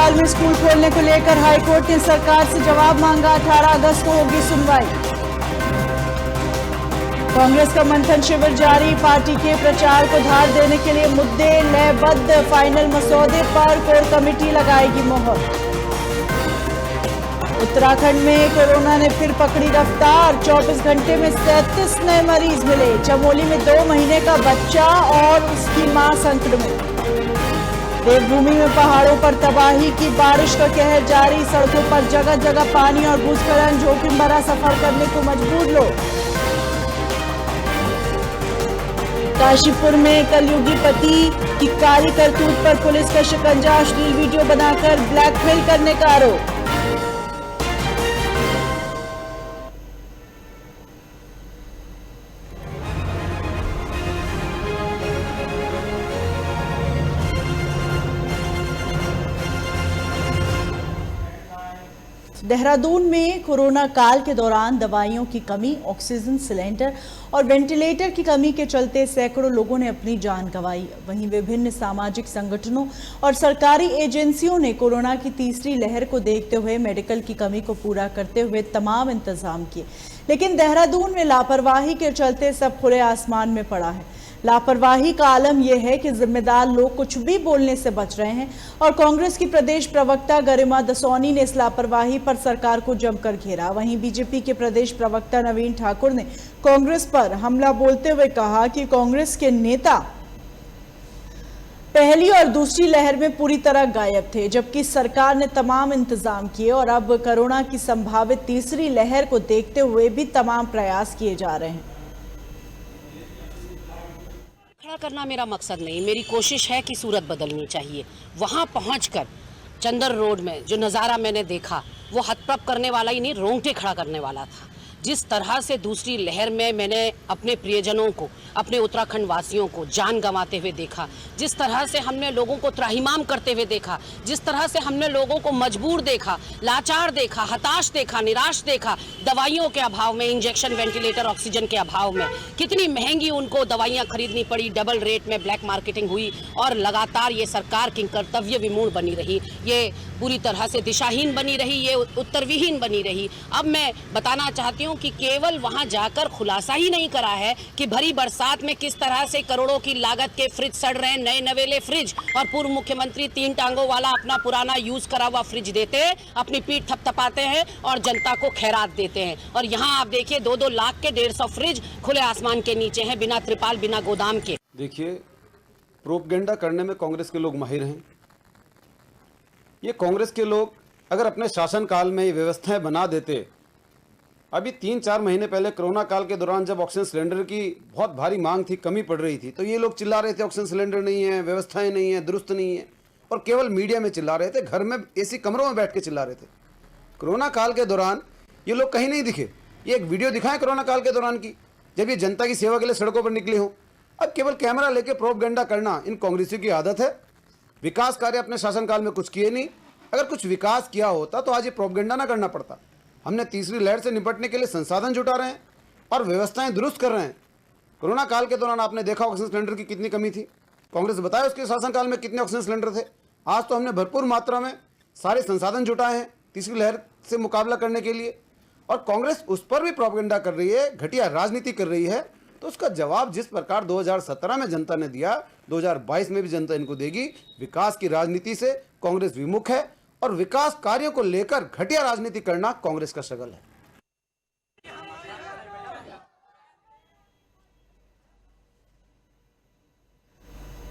अस्पताल में स्कूल खोलने को लेकर हाईकोर्ट ने सरकार से जवाब मांगा। 18 अगस्त को होगी सुनवाई। कांग्रेस का मंथन शिविर जारी। पार्टी के प्रचार को धार देने के लिए मुद्दे लयबद्ध। फाइनल मसौदे पर कोर कमेटी लगाएगी मोहर। उत्तराखंड में कोरोना ने फिर पकड़ी रफ्तार। 24 घंटे में 37 नए मरीज मिले। चमोली में 2 महीने का बच्चा और उसकी मां संक्रमित। देवभूमि में पहाड़ों पर तबाही की बारिश का कहर जारी। सड़कों पर जगह जगह पानी और भूस्खलन। जोखिम भरा सफर करने को मजबूर लोग। काशीपुर में कलयुगी पति की काली करतूत पर पुलिस का शिकंजा। अश्लील वीडियो बनाकर ब्लैकमेल करने का आरोप। देहरादून में कोरोना काल के दौरान दवाइयों की कमी, ऑक्सीजन सिलेंडर और वेंटिलेटर की कमी के चलते सैकड़ों लोगों ने अपनी जान गंवाई। वहीं विभिन्न सामाजिक संगठनों और सरकारी एजेंसियों ने कोरोना की तीसरी लहर को देखते हुए मेडिकल की कमी को पूरा करते हुए तमाम इंतजाम किए, लेकिन देहरादून में लापरवाही के चलते सब खुले आसमान में पड़ा है। लापरवाही का आलम यह है कि जिम्मेदार लोग कुछ भी बोलने से बच रहे हैं और कांग्रेस की प्रदेश प्रवक्ता गरिमा दसौनी ने इस लापरवाही पर सरकार को जमकर घेरा। वहीं बीजेपी के प्रदेश प्रवक्ता नवीन ठाकुर ने कांग्रेस पर हमला बोलते हुए कहा कि कांग्रेस के नेता पहली और दूसरी लहर में पूरी तरह गायब थे, जबकि सरकार ने तमाम इंतजाम किए और अब कोरोना की संभावित तीसरी लहर को देखते हुए भी तमाम प्रयास किए जा रहे हैं। खड़ा करना मेरा मकसद नहीं, मेरी कोशिश है कि सूरत बदलनी चाहिए। वहाँ पहुँचकर चंदर रोड में जो नज़ारा मैंने देखा वो हतप्रभ करने वाला ही नहीं, रोंगटे खड़ा करने वाला था। जिस तरह से दूसरी लहर में मैंने अपने प्रियजनों को, अपने उत्तराखंड वासियों को जान गंवाते हुए देखा, जिस तरह से हमने लोगों को त्राहिमाम करते हुए देखा, जिस तरह से हमने लोगों को मजबूर देखा, लाचार देखा, हताश देखा, निराश देखा, दवाइयों के अभाव में, इंजेक्शन, वेंटिलेटर, ऑक्सीजन के अभाव में कितनी महंगी उनको दवाइयाँ खरीदनी पड़ी, डबल रेट में ब्लैक मार्केटिंग हुई और लगातार ये सरकार की कर्तव्य विमूढ़ बनी रही, ये पूरी तरह से दिशाहीन बनी रही, ये उत्तरविहीन बनी रही। अब मैं बताना चाहती हूँ कि केवल वहां जाकर खुलासा ही नहीं करा है कि भरी बरसात में किस तरह से करोड़ों की लागत के फ्रिज सड़ रहे हैं, नए नवेले फ्रिज, और पूर्व मुख्यमंत्री 3 टांगों वाला अपना पुराना यूज करा हुआ फ्रिज देते हैं, अपनी पीठ थपथपाते हैं और जनता को खैरात देते हैं। और यहाँ आप देखिए 2-2 लाख के 150 फ्रिज खुले आसमान के नीचे हैं, बिना त्रिपाल, बिना गोदाम के। देखिए, प्रोपगेंडा करने में कांग्रेस के लोग माहिर हैं। ये कांग्रेस के लोग अगर अपने शासनकाल में ये व्यवस्थाएं बना देते, अभी 3-4 महीने पहले कोरोना काल के दौरान जब ऑक्सीजन सिलेंडर की बहुत भारी मांग थी, कमी पड़ रही थी, तो ये लोग चिल्ला रहे थे ऑक्सीजन सिलेंडर नहीं है, व्यवस्थाएं नहीं है, दुरुस्त नहीं है, और केवल मीडिया में चिल्ला रहे थे, घर में एसी कमरों में बैठ के चिल्ला रहे थे। कोरोना काल के दौरान ये लोग कहीं नहीं दिखे। ये एक वीडियो दिखाएं कोरोना काल के दौरान की, जब ये जनता की सेवा के लिए सड़कों पर निकले हों। अब केवल कैमरा लेके प्रोपगेंडा करना इन कांग्रेसियों की आदत है। विकास कार्य अपने शासनकाल में कुछ किए नहीं। अगर कुछ विकास किया होता तो आज ये प्रोपगेंडा ना करना पड़ता। हमने तीसरी लहर से निपटने के लिए संसाधन जुटा रहे हैं और व्यवस्थाएं दुरुस्त कर रहे हैं। कोरोना काल के दौरान आपने देखा ऑक्सीजन सिलेंडर की कितनी कमी थी, कांग्रेस बताए उसके शासनकाल में कितने ऑक्सीजन सिलेंडर थे। आज तो हमने भरपूर मात्रा में सारे संसाधन जुटाए हैं तीसरी लहर से मुकाबला करने के लिए, और कांग्रेस उस पर भी प्रोपगेंडा कर रही है, घटिया राजनीति कर रही है। तो उसका जवाब जिस प्रकार 2017 में जनता ने दिया, 2022 में भी जनता इनको देगी। विकास की राजनीति से कांग्रेस विमुख है और विकास कार्यों को लेकर घटिया राजनीति करना कांग्रेस का शगल है।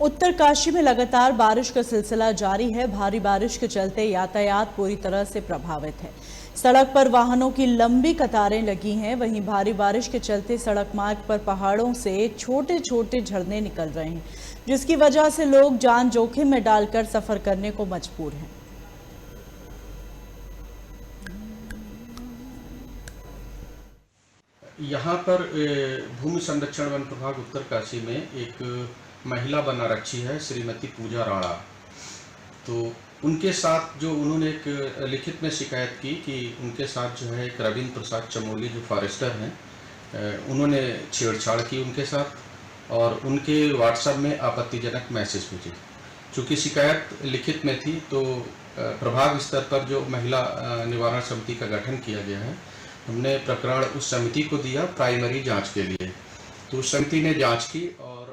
उत्तरकाशी में लगातार बारिश का सिलसिला जारी है। भारी बारिश के चलते यातायात पूरी तरह से प्रभावित है। सड़क पर वाहनों की लंबी कतारें लगी हैं। वहीं भारी बारिश के चलते सड़क मार्ग पर पहाड़ों से छोटे छोटे झरने निकल रहे हैं, जिसकी वजह से लोग जान जोखिम में डालकर सफर करने को मजबूर हैं। यहाँ पर भूमि संरक्षण वन प्रभाग उत्तरकाशी में एक महिला वन आरक्षी है, श्रीमती पूजा राणा। तो उनके साथ जो उन्होंने एक लिखित में शिकायत की कि उनके साथ जो है एक रविंद्र प्रसाद चमोली जो फॉरेस्टर हैं, उन्होंने छेड़छाड़ की उनके साथ और उनके व्हाट्सएप में आपत्तिजनक मैसेज भेजे। चूँकि शिकायत लिखित में थी तो प्रभाग स्तर पर जो महिला निवारण समिति का गठन किया गया है, हमने प्रकरण उस समिति को दिया प्राइमरी जांच के लिए। तो उस समिति ने जांच की और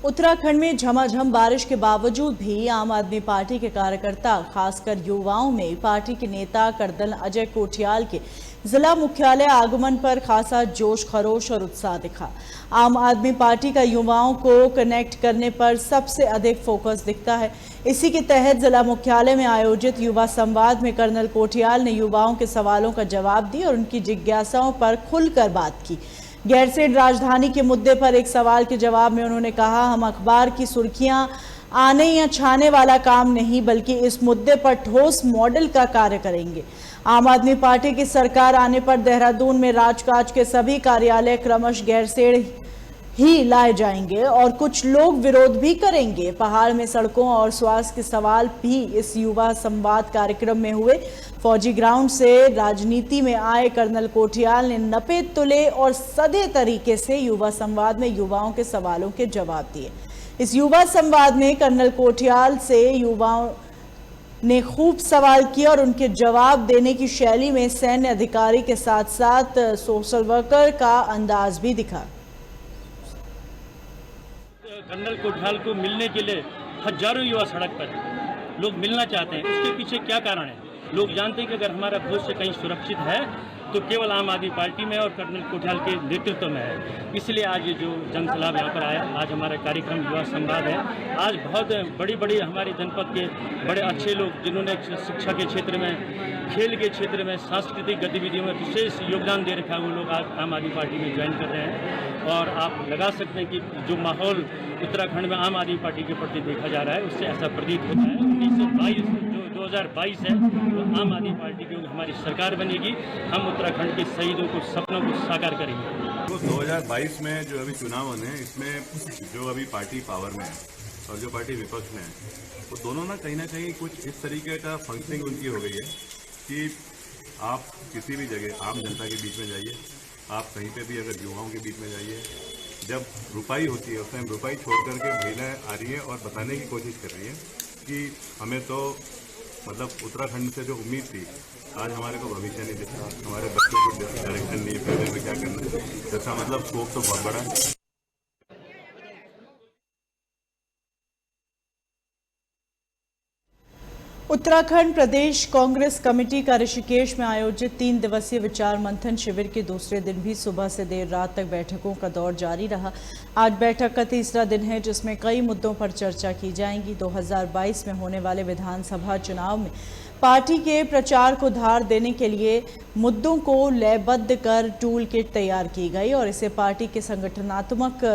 उत्तराखंड में झमाझम बारिश के बावजूद भी आम आदमी पार्टी के कार्यकर्ता, खासकर युवाओं में पार्टी के नेता कर्नल अजय कोठियाल के जिला मुख्यालय आगमन पर खासा जोश खरोश और उत्साह दिखा। आम आदमी पार्टी का युवाओं को कनेक्ट करने पर सबसे अधिक फोकस दिखता है। इसी के तहत जिला मुख्यालय में आयोजित युवा संवाद में कर्नल कोठियाल ने युवाओं के सवालों का जवाब दिया और उनकी जिज्ञासाओं पर खुलकर बात की। गैरसैंण राजधानी के मुद्दे पर एक सवाल के जवाब में उन्होंने कहा, हम अखबार की सुर्खियां आने या छाने वाला काम नहीं, बल्कि इस मुद्दे पर ठोस मॉडल का कार्य करेंगे। आम आदमी पार्टी की सरकार आने पर देहरादून में राजकाज के सभी कार्यालय क्रमशः गैरसैंण ही लाए जाएंगे और कुछ लोग विरोध भी करेंगे। पहाड़ में सड़कों और स्वास्थ्य के सवाल भी इस युवा संवाद कार्यक्रम में हुए। फौजी ग्राउंड से राजनीति में आए कर्नल कोठियाल ने नपे तुले और सधे तरीके से युवा संवाद में युवाओं के सवालों के जवाब दिए। इस युवा संवाद में कर्नल कोठियाल से युवाओं ने खूब सवाल किए और उनके जवाब देने की शैली में सैन्य अधिकारी के साथ साथ सोशल वर्कर का अंदाज भी दिखा। कर्नल कोठियाल को मिलने के लिए हजारों युवा सड़क पर लोग मिलना चाहते हैं। उसके पीछे क्या कारण है? लोग जानते हैं कि अगर हमारा भविष्य कहीं सुरक्षित है तो केवल आम आदमी पार्टी में और कर्नल कोठियाल के नेतृत्व में है। इसलिए आज ये जो जनसलाब यहाँ पर आया, आज हमारा कार्यक्रम युवा संवाद है। आज बहुत बड़ी बड़ी हमारे जनपद के बड़े अच्छे लोग जिन्होंने शिक्षा के क्षेत्र में, खेल के क्षेत्र में, सांस्कृतिक गतिविधियों में विशेष योगदान दे रखा है, वो लोग आज आम आदमी पार्टी में ज्वाइन कर रहे हैं। और आप लगा सकते हैं कि जो माहौल उत्तराखंड में आम आदमी पार्टी के प्रति देखा जा रहा है उससे ऐसा प्रतीत होता है। 2022 है तो आम आदमी पार्टी की हमारी सरकार बनेगी। हम उत्तराखंड के शहीदों को, सपनों को साकार करेंगे। तो 2022 में जो अभी चुनाव होने हैं, इसमें जो अभी पार्टी पावर में है और जो पार्टी विपक्ष में है, वो दोनों ना कहीं कुछ इस तरीके का फंक्शनिंग उनकी हो गई है कि आप किसी भी जगह आम जनता के बीच में जाइए, आप कहीं पे भी अगर युवाओं के बीच में जाइए, जब रुपाई होती है उस टाइम रुपाई छोड़ करके महिलाएं आ रही है और बताने की कोशिश कर रही है कि हमें तो मतलब उत्तराखंड से जो उम्मीद थी, आज हमारे को भविष्य नहीं दिखता, हमारे बच्चों को डायरेक्शन नहीं है, फ्यूचर में क्या करना है, जैसा मतलब स्कोप तो बहुत बड़ा है। उत्तराखंड प्रदेश कांग्रेस कमेटी का ऋषिकेश में आयोजित 3 दिवसीय विचार मंथन शिविर के दूसरे दिन भी सुबह से देर रात तक बैठकों का दौर जारी रहा। आज बैठक का तीसरा दिन है जिसमें कई मुद्दों पर चर्चा की जाएगी। 2022 में होने वाले विधानसभा चुनाव में पार्टी के प्रचार को धार देने के लिए मुद्दों को लयबद्ध कर टूल किट तैयार की गई और इसे पार्टी के संगठनात्मक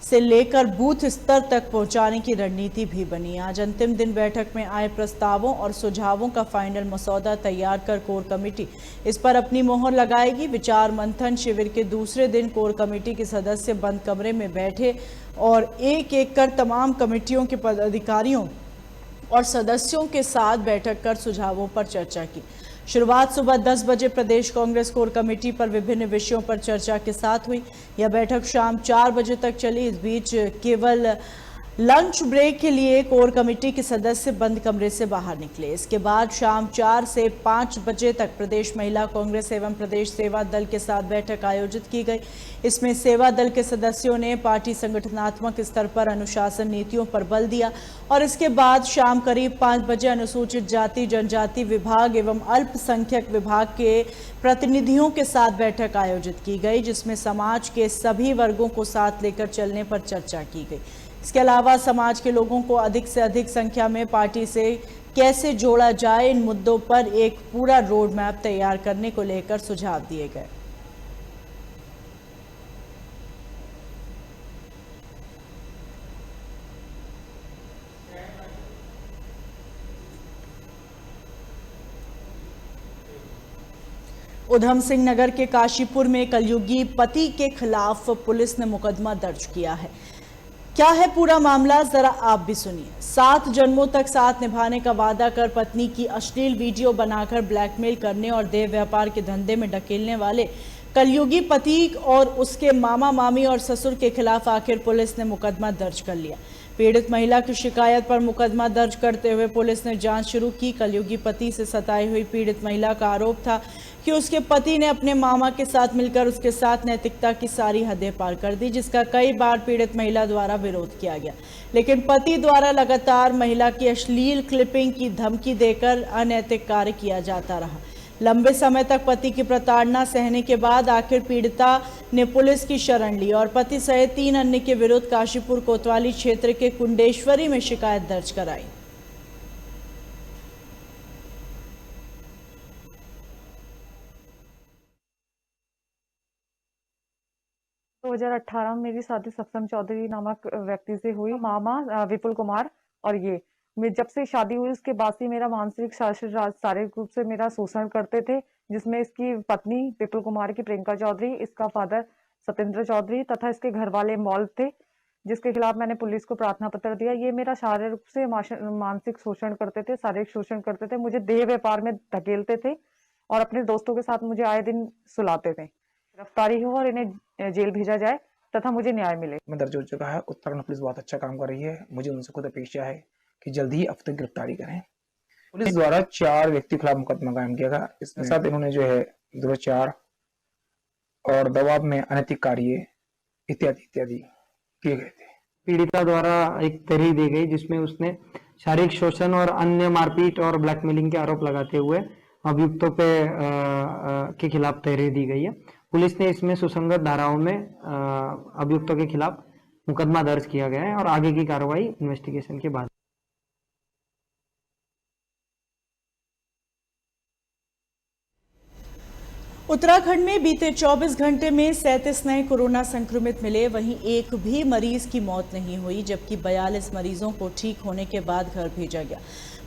से लेकर बूथ स्तर तक पहुंचाने की रणनीति भी बनी। आज अंतिम दिन बैठक में आए प्रस्तावों और सुझावों का फाइनल मसौदा तैयार कर कोर कमेटी इस पर अपनी मोहर लगाएगी। विचार मंथन शिविर के दूसरे दिन कोर कमेटी के सदस्य बंद कमरे में बैठे और एक एक कर तमाम कमेटियों के पदाधिकारियों और सदस्यों के साथ बैठक कर सुझावों पर चर्चा की। शुरुआत सुबह 10 बजे प्रदेश कांग्रेस कोर कमेटी पर विभिन्न विषयों पर चर्चा के साथ हुई। यह बैठक शाम 4 बजे तक चली। इस बीच केवल लंच ब्रेक के लिए कोर कमेटी के सदस्य बंद कमरे से बाहर निकले। इसके बाद शाम 4 से 5 बजे तक प्रदेश महिला कांग्रेस एवं प्रदेश सेवा दल के साथ बैठक आयोजित की गई। इसमें सेवा दल के सदस्यों ने पार्टी संगठनात्मक स्तर पर अनुशासन नीतियों पर बल दिया और इसके बाद शाम करीब 5 बजे अनुसूचित जाति जनजाति विभाग एवं अल्पसंख्यक विभाग के प्रतिनिधियों के साथ बैठक आयोजित की गई, जिसमें समाज के सभी वर्गों को साथ लेकर चलने पर चर्चा की गई। इसके अलावा समाज के लोगों को अधिक से अधिक संख्या में पार्टी से कैसे जोड़ा जाए, इन मुद्दों पर एक पूरा रोड मैप तैयार करने को लेकर सुझाव दिए गए। उधम सिंह नगर के काशीपुर में कलयुगी पति के खिलाफ पुलिस ने मुकदमा दर्ज किया है। क्या है पूरा मामला, जरा आप भी सुनिए। 7 जन्मों तक साथ निभाने का वादा कर पत्नी की अश्लील वीडियो बनाकर ब्लैकमेल करने और देह व्यापार के धंधे में ढकेलने वाले कलयुगी पति और उसके मामा मामी और ससुर के खिलाफ आखिर पुलिस ने मुकदमा दर्ज कर लिया। पीड़ित महिला की शिकायत पर मुकदमा दर्ज करते हुए पुलिस ने जांच शुरू की। कलयुगी पति से सताई हुई पीड़ित महिला का आरोप था कि उसके पति ने अपने मामा के साथ मिलकर उसके साथ नैतिकता की सारी हदें पार कर दी, जिसका कई बार पीड़ित महिला द्वारा विरोध किया गया, लेकिन पति द्वारा लगातार महिला की अश्लील क्लिपिंग की धमकी देकर अनैतिक कार्य किया जाता रहा। लंबे समय तक पति की प्रताड़ना सहने के बाद आखिर पीड़िता ने पुलिस की शरण ली और पति सहित 3 अन्य के विरुद्ध काशीपुर कोतवाली क्षेत्र के कुंडेश्वरी में शिकायत दर्ज कराई। तो 2018 में मेरी शादी सत्संग चौधरी नामक व्यक्ति से हुई। मामा विपुल कुमार और ये जब से शादी हुई उसके बाद से मेरा मानसिक शारीरिक रूप से मेरा शोषण करते थे, जिसमें इसकी पत्नी विपुल कुमार की प्रियंका चौधरी, इसका फादर सत्येंद्र चौधरी तथा इसके घर वाले मौल थे, जिसके खिलाफ मैंने पुलिस को प्रार्थना पत्र दिया। ये मेरा शारीरिक रूप से मानसिक शोषण करते थे, शारीरिक शोषण करते थे, मुझे देह व्यापार में धकेलते थे और अपने दोस्तों के साथ मुझे आए दिन सुलाते थे। गिरफ्तारी हो और इन्हें जेल भेजा जाए तथा मुझे न्याय मिले। में दर्ज हो चुका है। उत्तराखंड पुलिस बहुत अच्छा काम कर रही है। मुझे उनसे खुद अपेक्षा है कि जल्दी ही अब तक गिरफ्तारी करें। पुलिस द्वारा 4 व्यक्ति के खिलाफ मुकदमा कायम किया था। इसके साथ इन्होंने जो है दुराचार और दबाव में अनैतिक कार्य इत्यादि इत्यादि किए गए थे। पीड़िता द्वारा एक तहरीर दी गई जिसमें उसने शारीरिक शोषण और अन्य मारपीट और ब्लैकमेलिंग के आरोप लगाते हुए अभियुक्तों के खिलाफ तहरीर दी गई है। पुलिस ने इसमें सुसंगत धाराओं में अभियुक्तों के खिलाफ मुकदमा दर्ज किया गया है और आगे की कार्रवाई इन्वेस्टिगेशन के बाद। उत्तराखंड में बीते 24 घंटे में 37 नए कोरोना संक्रमित मिले। वहीं एक भी मरीज की मौत नहीं हुई, जबकि 42 मरीजों को ठीक होने के बाद घर भेजा गया।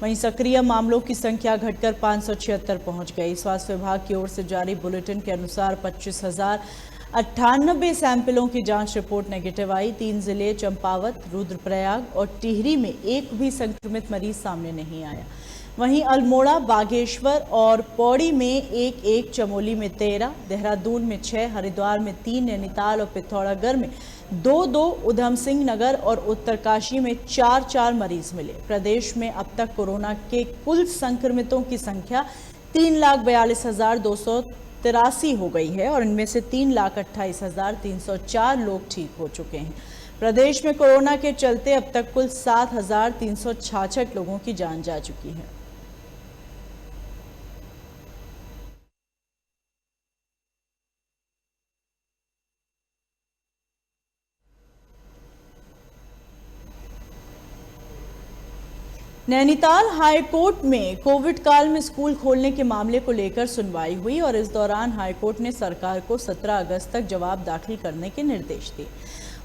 वहीं सक्रिय मामलों की संख्या घटकर 576 पहुंच गई। स्वास्थ्य विभाग की ओर से जारी बुलेटिन के अनुसार 25,098 सैंपलों की जांच रिपोर्ट नेगेटिव आई। 3 जिले चंपावत, रुद्रप्रयाग और टिहरी में एक भी संक्रमित मरीज सामने नहीं आया। वहीं अल्मोड़ा, बागेश्वर और पौड़ी में 1, चमोली में 13, देहरादून में 6, हरिद्वार में 3, नैनीताल और पिथौरागढ़ में 2, उधम सिंह नगर और उत्तरकाशी में 4 मरीज मिले। प्रदेश में अब तक कोरोना के कुल संक्रमितों की संख्या 3,42,283 हो गई है और इनमें से 3,28,304 लोग ठीक हो चुके हैं। प्रदेश में कोरोना के चलते अब तक कुल 7,366 लोगों की जान जा चुकी है। नैनीताल हाईकोर्ट में कोविड काल में स्कूल खोलने के मामले को लेकर सुनवाई हुई और इस दौरान हाईकोर्ट ने सरकार को 17 अगस्त तक जवाब दाखिल करने के निर्देश दिए।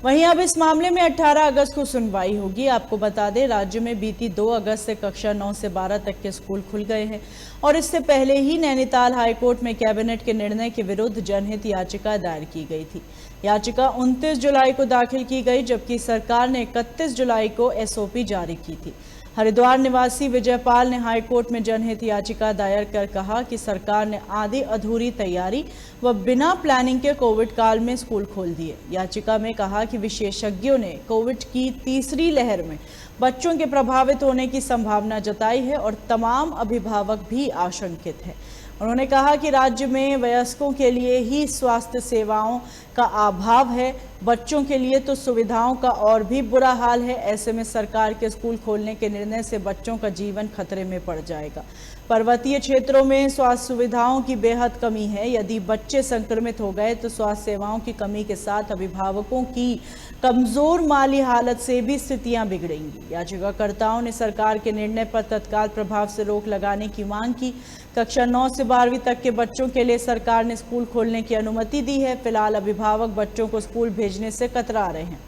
वहीं अब इस मामले में 18 अगस्त को सुनवाई होगी। आपको बता दें, राज्य में बीती 2 अगस्त से कक्षा 9 से 12 तक के स्कूल खुल गए हैं और इससे पहले ही नैनीताल हाईकोर्ट में कैबिनेट के निर्णय के विरुद्ध जनहित याचिका दायर की गई थी। याचिका 29 जुलाई को दाखिल की गई, जबकि सरकार ने 31 जुलाई को एसओपी जारी की थी। हरिद्वार निवासी विजयपाल ने हाईकोर्ट में जनहित याचिका दायर कर कहा कि सरकार ने आधी अधूरी तैयारी व बिना प्लानिंग के कोविड काल में स्कूल खोल दिए। याचिका में कहा कि विशेषज्ञों ने कोविड की तीसरी लहर में बच्चों के प्रभावित होने की संभावना जताई है और तमाम अभिभावक भी आशंकित हैं। उन्होंने कहा कि राज्य में वयस्कों के लिए ही स्वास्थ्य सेवाओं का अभाव है, बच्चों के लिए तो सुविधाओं का और भी बुरा हाल है। ऐसे में सरकार के स्कूल खोलने के निर्णय से बच्चों का जीवन खतरे में पड़ जाएगा। पर्वतीय क्षेत्रों में स्वास्थ्य सुविधाओं की बेहद कमी है। यदि बच्चे संक्रमित हो गए तो स्वास्थ्य सेवाओं की कमी के साथ अभिभावकों की कमजोर माली हालत से भी स्थितियां बिगड़ेंगी। याचिकाकर्ताओं ने सरकार के निर्णय पर तत्काल प्रभाव से रोक लगाने की मांग की। कक्षा 9 से 12वीं तक के बच्चों के लिए सरकार ने स्कूल खोलने की अनुमति दी है। फिलहाल अभिभावक बच्चों को स्कूल भेजने से कतरा रहे हैं।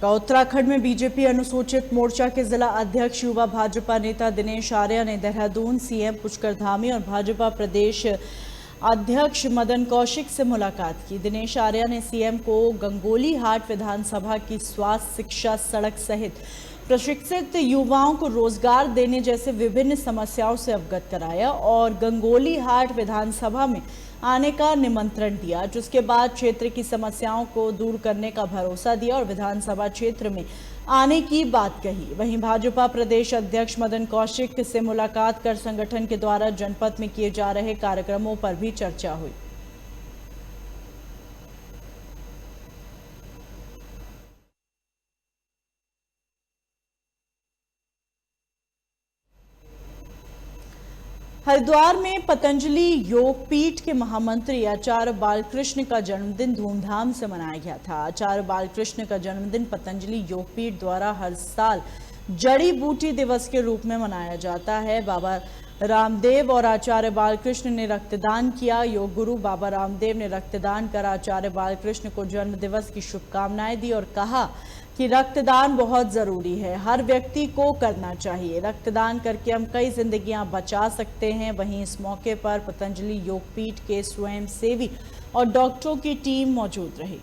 आपका। उत्तराखंड में बीजेपी अनुसूचित मोर्चा के जिला अध्यक्ष युवा भाजपा नेता दिनेश आर्य ने देहरादून सीएम पुष्कर धामी और भाजपा प्रदेश अध्यक्ष मदन कौशिक से मुलाकात की। दिनेश आर्य ने सीएम को गंगोली हाट विधानसभा की स्वास्थ्य, शिक्षा, सड़क सहित प्रशिक्षित युवाओं को रोजगार देने जैसे विभिन्न समस्याओं से अवगत कराया और गंगोली हाट विधानसभा में आने का निमंत्रण दिया, जिसके बाद क्षेत्र की समस्याओं को दूर करने का भरोसा दिया और विधानसभा क्षेत्र में आने की बात कही। वहीं भाजपा प्रदेश अध्यक्ष मदन कौशिक से मुलाकात कर संगठन के द्वारा जनपद में किए जा रहे कार्यक्रमों पर भी चर्चा हुई। हरिद्वार में पतंजलि योगपीठ के महामंत्री आचार्य बालकृष्ण का जन्मदिन धूमधाम से मनाया गया था। आचार्य बालकृष्ण का जन्मदिन पतंजलि योगपीठ द्वारा हर साल जड़ी बूटी दिवस के रूप में मनाया जाता है। बाबा रामदेव और आचार्य बालकृष्ण ने रक्तदान किया। योग गुरु बाबा रामदेव ने रक्तदान कर आचार्य बालकृष्ण को जन्म दिवस की शुभकामनाएं दी और कहा कि रक्तदान बहुत जरूरी है, हर व्यक्ति को करना चाहिए। रक्तदान करके हम कई जिंदगियां बचा सकते हैं। वहीं इस मौके पर पतंजलि योगपीठ के स्वयंसेवी और डॉक्टरों की टीम मौजूद रही।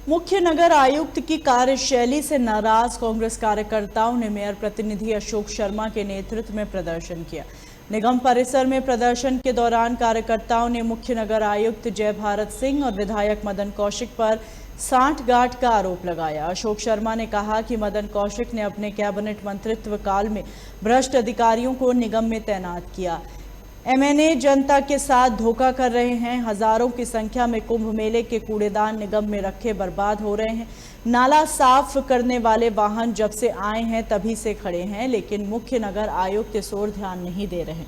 मुख्य नगर आयुक्त की कार्यशैली से नाराज कांग्रेस कार्यकर्ताओं ने मेयर प्रतिनिधि अशोक शर्मा के नेतृत्व में प्रदर्शन किया। निगम परिसर में प्रदर्शन के दौरान कार्यकर्ताओं ने मुख्य नगर आयुक्त जय भारत सिंह और विधायक मदन कौशिक पर सांठगांठ का आरोप लगाया। अशोक शर्मा ने कहा कि मदन कौशिक ने अपने कैबिनेट मंत्रित्व काल में भ्रष्ट अधिकारियों को निगम में तैनात किया। एमएनए जनता के साथ धोखा कर रहे हैं। हजारों की संख्या में कुंभ मेले के कूड़ेदान निगम में रखे बर्बाद हो रहे हैं। नाला साफ करने वाले वाहन जब से आए हैं तभी से खड़े हैं, लेकिन मुख्य नगर आयुक्त इस ओर ध्यान नहीं दे रहे।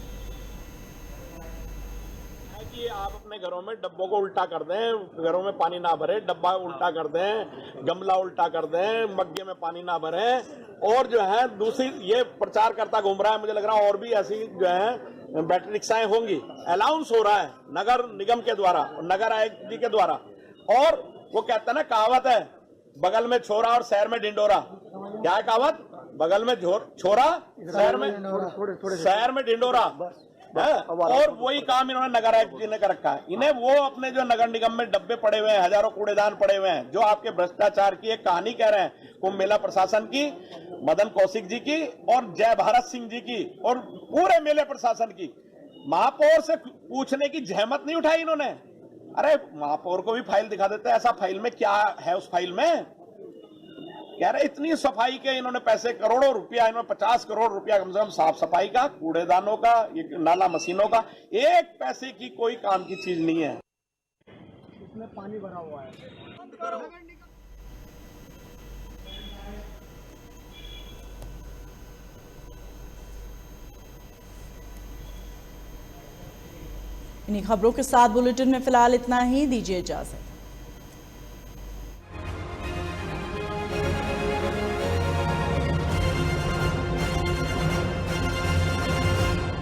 कि आप अपने घरों में डब्बों को उल्टा कर दें, घरों में पानी ना भरे, डब्बा उल्टा कर दें, गमला उल्टा कर दें, मग्गे में पानी ना भरे। और जो है दूसरी ये प्रचार करता घूम रहा है, मुझे लग रहा है और भी ऐसी जो है बैटरी रिक्शाएं होंगी। अलाउंस हो रहा है नगर निगम के द्वारा और नगर आयुक्त जी के द्वारा। और वो कहते हैं ना, कहावत है बगल में छोरा और शहर में ढिंडोरा। क्या है कहावत? बगल में छोरा, शहर में ढिंडोरा। और वही काम इन्होंने नगर आयुक्त जी ने कर रखा है। इन्हें वो अपने जो नगर निगम में डब्बे पड़े हुए हैं, हजारों कूड़ेदान पड़े हुए हैं, जो आपके भ्रष्टाचार की एक कहानी कह रहे हैं, कुंभ मेला प्रशासन की, मदन कौशिक जी की और जय भारत सिंह जी की और पूरे मेले प्रशासन की। महापौर से पूछने की जहमत नहीं उठाई इन्होंने। अरे महापौर को भी फाइल दिखा देते हैं, ऐसा फाइल में क्या है उस फाइल में। कह रहे इतनी सफाई के इन्होंने पैसे, करोड़ों रुपया, इन्होंने 50 करोड़ रुपया कम से कम साफ सफाई का, कूड़ेदानों का, ये नाला मशीनों का, एक पैसे की कोई काम की चीज नहीं है। इसमें पानी भरा हुआ है। इन्हीं खबरों के साथ बुलेटिन में फिलहाल इतना ही। दीजिए इजाजत।